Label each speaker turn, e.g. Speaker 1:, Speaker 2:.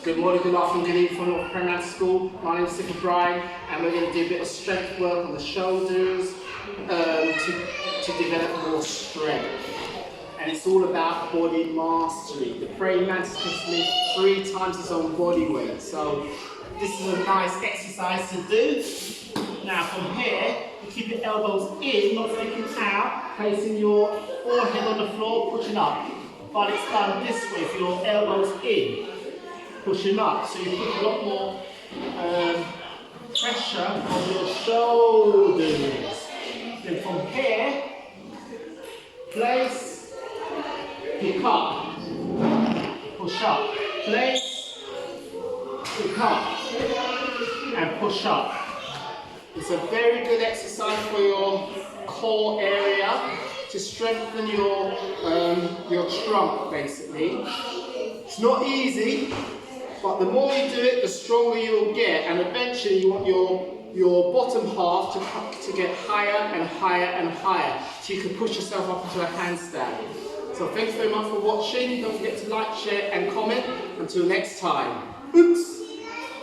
Speaker 1: Good morning, good afternoon, good evening from North Premier School. My name is Sifu Bryan, and we're going to do a bit of strength work on the shoulders to develop more strength. And it's all about body mastery. The praying mantis can lift 3 times its own body weight. So this is a nice exercise to do. Now from here, you keep your elbows in, not flicking out, placing your forehead on the floor, pushing up. But it's done this way, so your elbows in, pushing up. So you put a lot more pressure on your shoulders. Then from here, place, pick up, push up, place, pick up, and push up. It's a very good exercise for your core area to strengthen your trunk, basically. It's not easy, but the more you do it, the stronger you'll get, and eventually you want your bottom half to get higher and higher and higher, so you can push yourself up into a handstand. So thanks very much for watching. Don't forget to like, share and comment. Until next time. Oops!